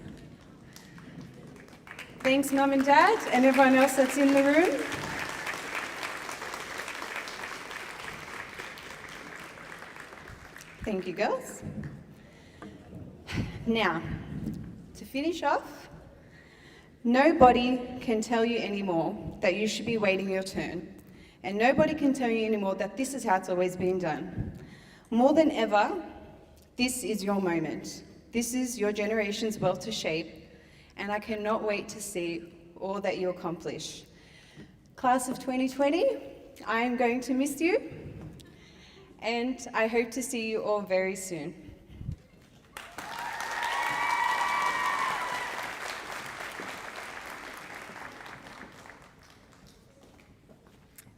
Thanks, Mum and Dad, and everyone else that's in the room. Thank you, girls. Now, to finish off, nobody can tell you anymore that you should be waiting your turn. And nobody can tell you anymore that this is how it's always been done. More than ever, this is your moment. This is your generation's wealth to shape, and I cannot wait to see all that you accomplish. Class of 2020, I am going to miss you, and I hope to see you all very soon.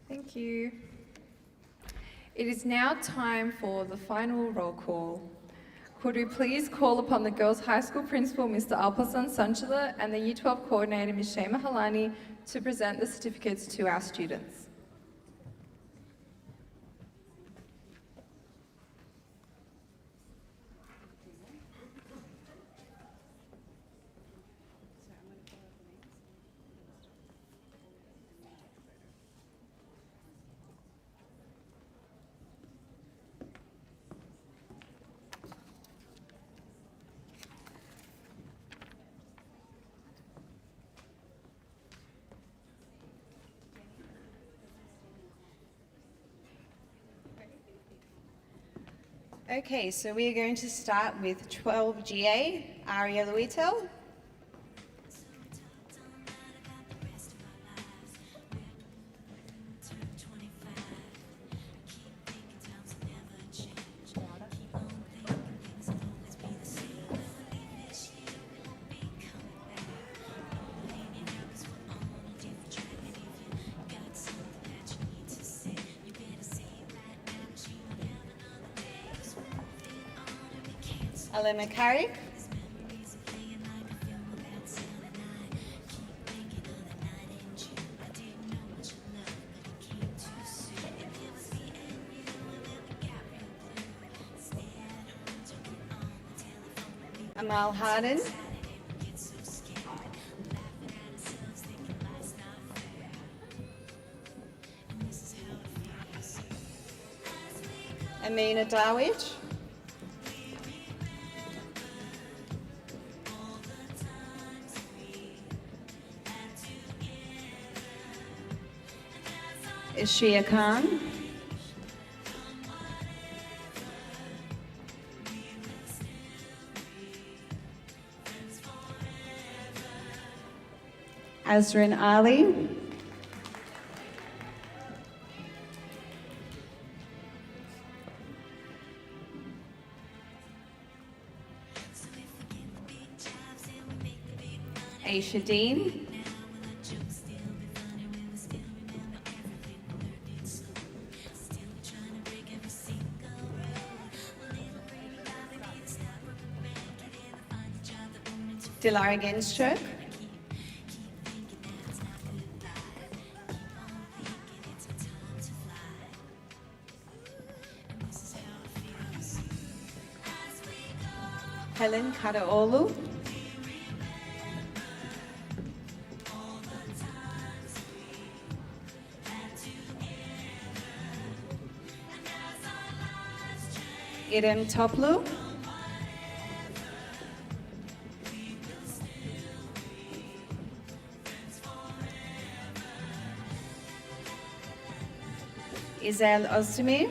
Thank you. It is now time for the final roll call. Could we please call upon the Girls High School Principal, Mr. Alparslan Sanchila, and the Year 12 Coordinator, Ms. Shema Halani, to present the certificates to our students. Okay, so we are going to start with 12GA, Aria Luitel. Alema Carrick. Amal Harden. Amina Darwich. Ishia Khan. Azrin Ali. Aisha Dean. Dilara Genström. Helen Karaoğlu. İrem Toplu. İzel Öztürk.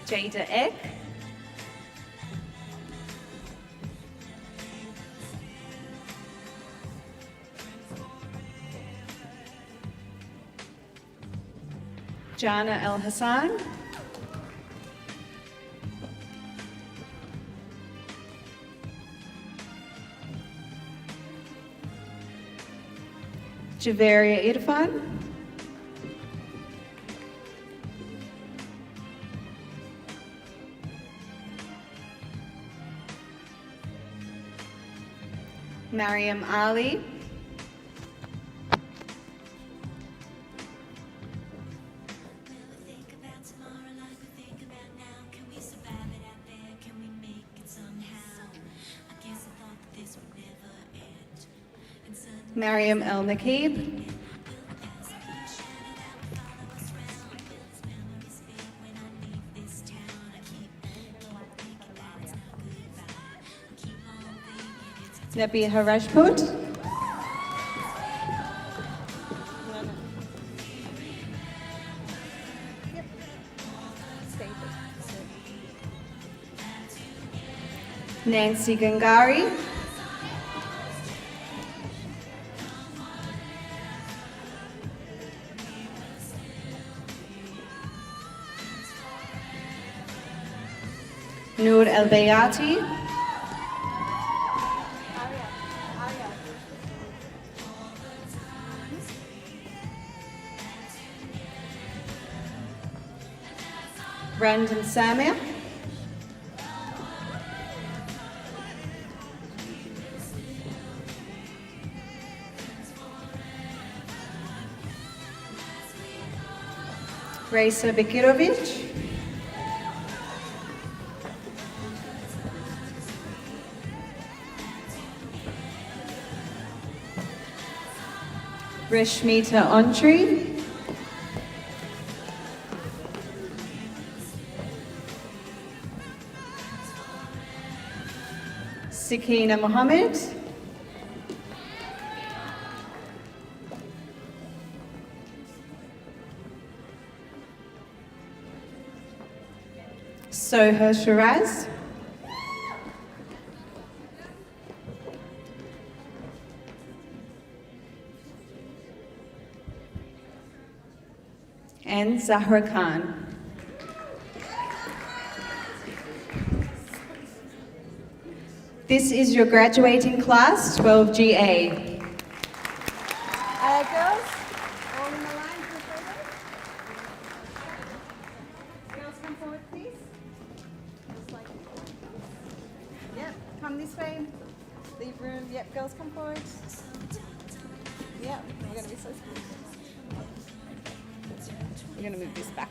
Jada Ek. Jana El Hassan. Javeria Irfan. Mariam Ali. Mariam El Nakib. Nabiha Rajput. Nancy Gangari. Noor El Bayati. Brandon Samir. Raisa Bekirovic. Rishmita Ontri. Sakina Mohammed. Soha Shiraz. And Zahra Khan. This is your graduating class, 12GA. Girls, all in the line for photo. Girls, come forward, please. Yep, come this way. Leave room. Yep, girls, come forward. Yep, we're going to be so small. We're going to move this back.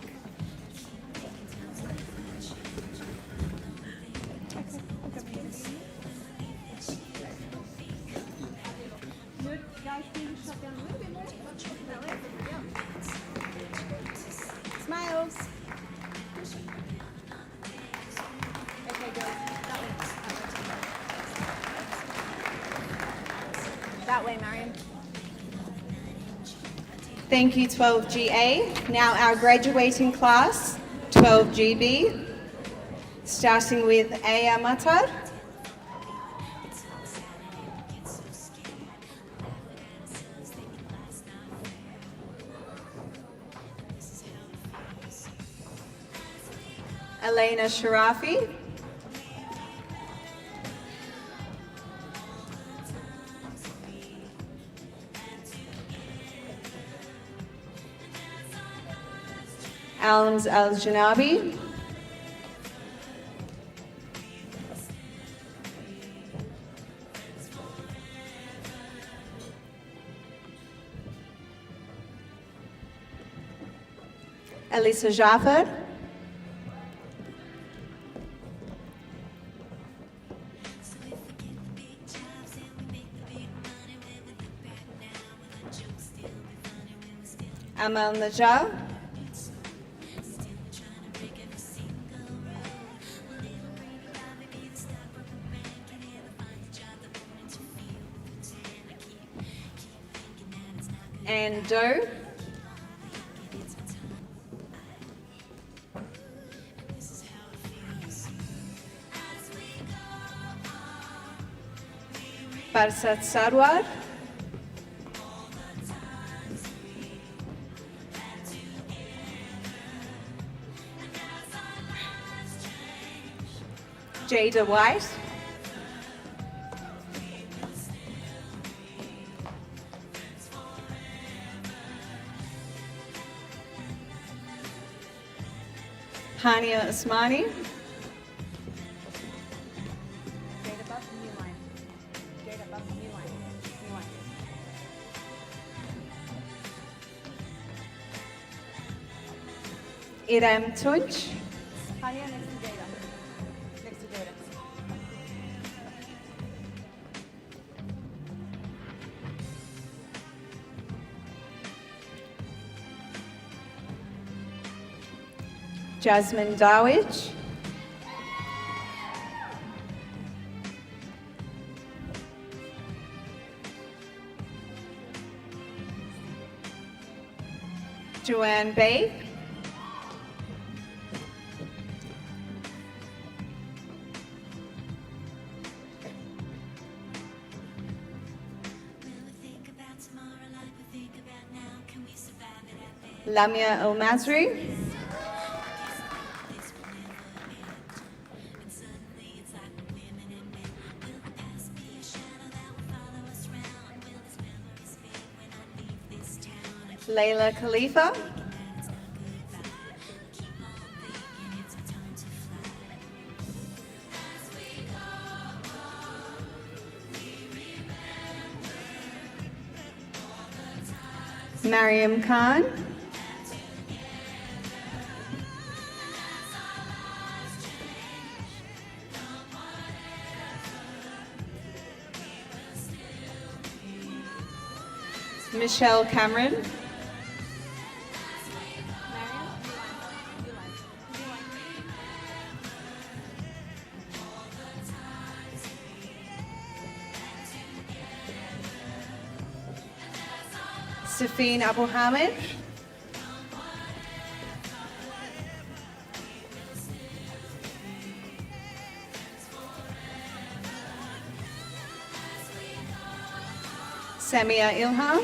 Smiles. Okay, girls. That way, Mariam. Thank you, 12GA. Now our graduating class, 12GB, starting with Aya Matar. Elena Sharafi. Alms Al-Janabi. Elisa Jaffer. Amal Najjar. And Doe. Barsat Sarwar. Jada White. Hania Osmani. Irem Tunç. Jasmine Dawich. Joanne Bay. Lamia El Masri. Layla Khalifa. Mariam Khan. Michelle Cameron. Safine Abu Hamid. Samia Ilham.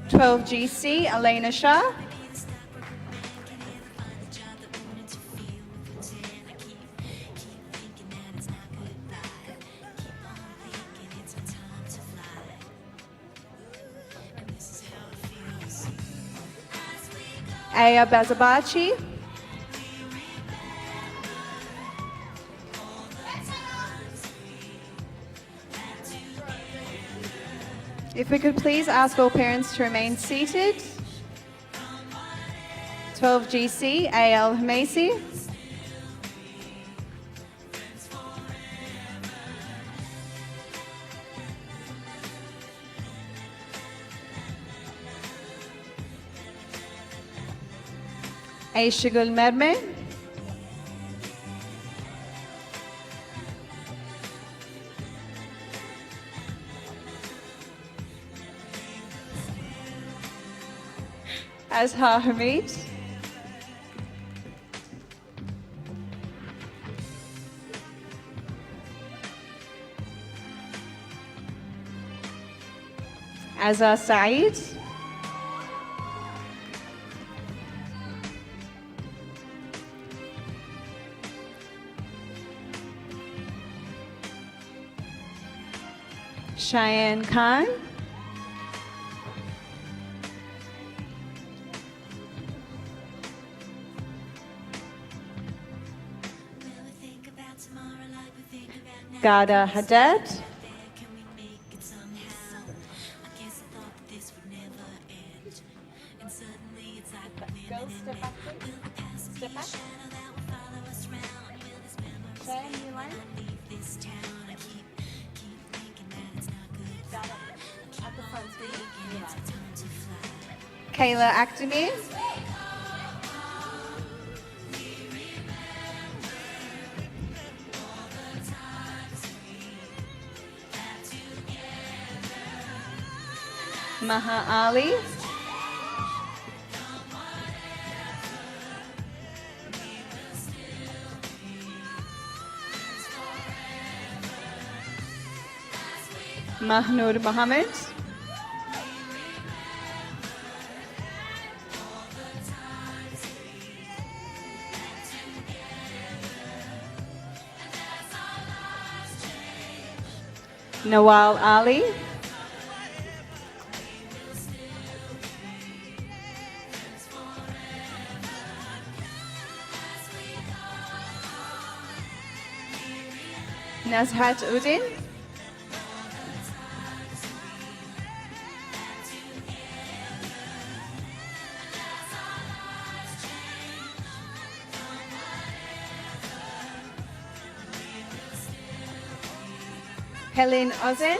12 GC, Elena Shah. Aya Bazabachi. If we could please ask all parents to remain seated. 12 GC, AL Hamasi. Aishagul Merme. Azhar Hamid. Azhar Saeed. Cheyenne Khan. Gada Haddad. Girls, step back, please. Step back. Cheyenne, you line. At the front, please. Kayla Actamir. Maha Ali. Mahnoor Mohammed. Nawal Ali. Nazhat Udin. Helen Ozen.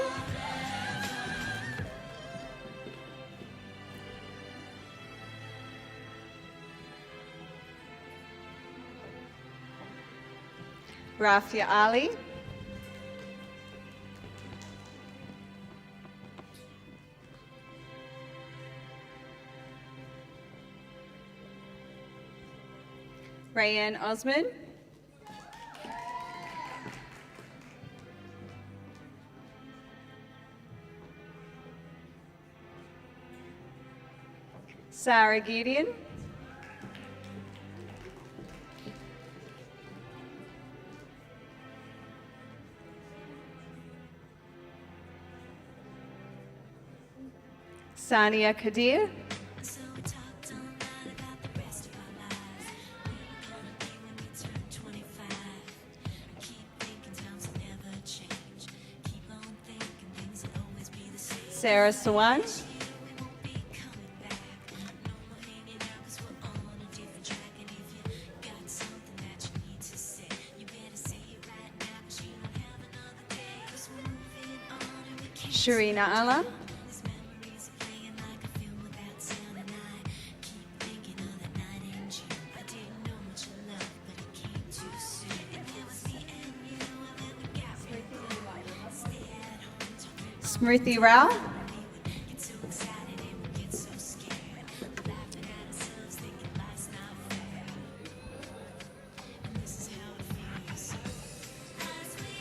Rafia Ali. Rayanne Osman. Sarah Gideon. Sania Kadir. Sarah Swan. Sharina Alam. Smriti Rao.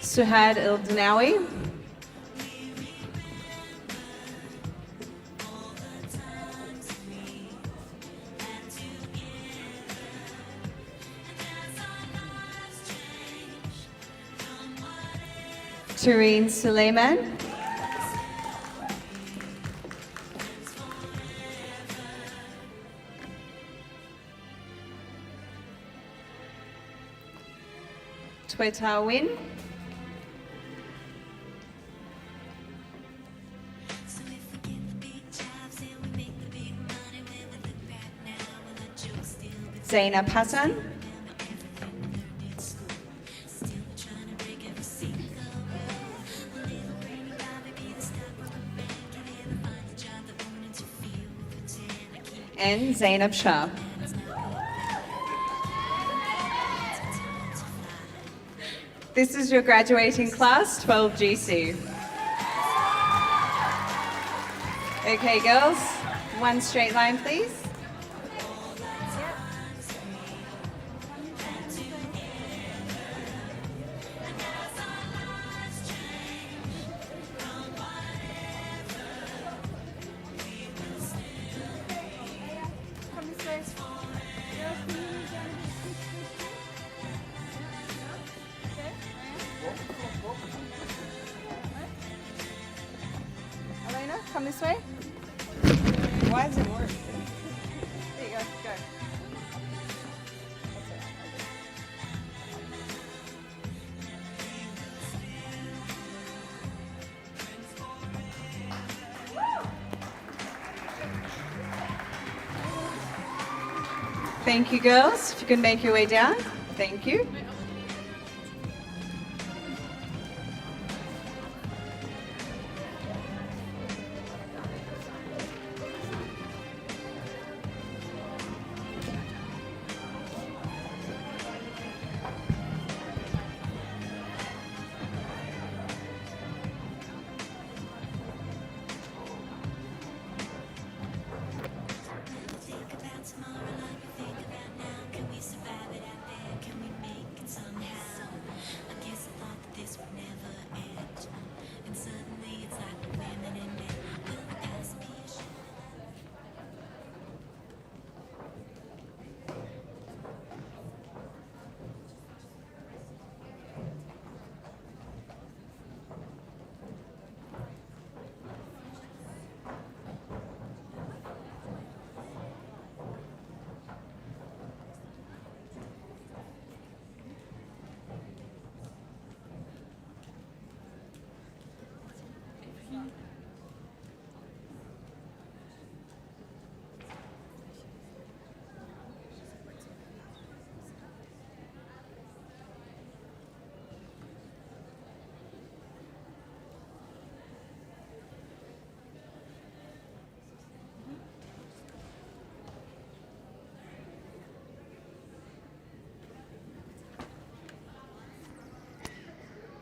Suhad Ildanawi. Tareen Suleiman. Tweta Win. Zainab Hassan. And Zainab Shah. This is your graduating class, 12GC. Okay, girls, one straight line, please. Elena, come this way. Why does it work? There you go, go. Thank you, girls. If you can make your way down. Thank you.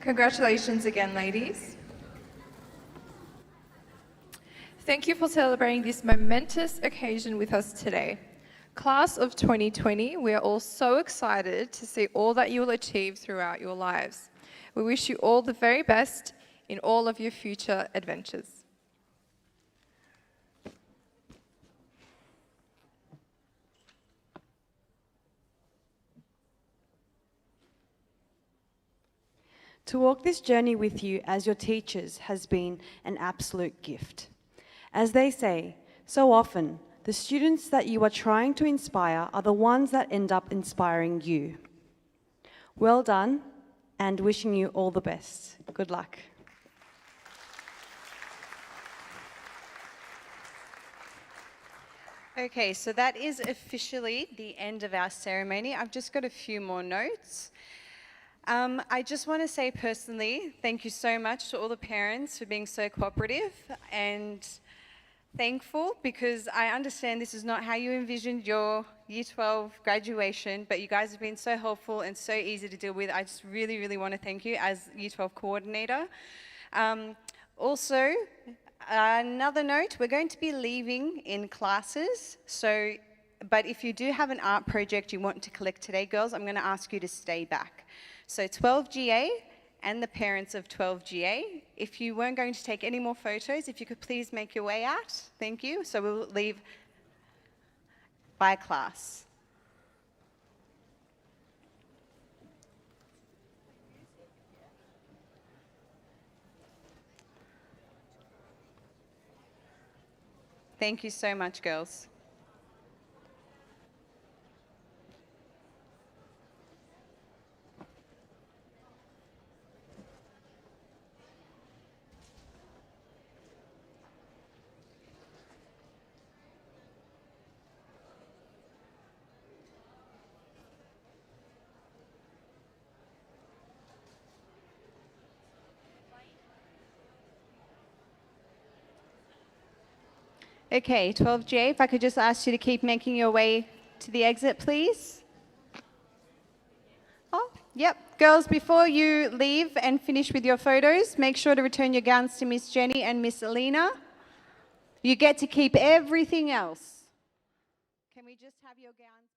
Congratulations again, ladies. Thank you for celebrating this momentous occasion with us today. Class of 2020, we are all so excited to see all that you will achieve throughout your lives. We wish you all the very best in all of your future adventures. To walk this journey with you as your teachers has been an absolute gift. As they say, so often, the students that you are trying to inspire are the ones that end up inspiring you. Well done, and wishing you all the best. Good luck. Okay, so that is officially the end of our ceremony. I've just got a few more notes. I just want to say personally, thank you so much to all the parents for being so cooperative and thankful, because I understand this is not how you envisioned your Year 12 graduation, but you guys have been so helpful and so easy to deal with. I just really, really want to thank you as Year 12 coordinator. Also, another note, we're going to be leaving in classes, but if you do have an art project you want to collect today, girls, I'm going to ask you to stay back. So 12GA and the parents of 12GA, if you weren't going to take any more photos, if you could please make your way out. Thank you. So we'll leave by class. Thank you so much, girls. Okay, 12J, if I could just ask you to keep making your way to the exit, please. Oh, yep. Girls, before you leave and finish with your photos, make sure to return your gowns to Miss Jenny and Miss Alina. You get to keep everything else. Can we just have your gowns?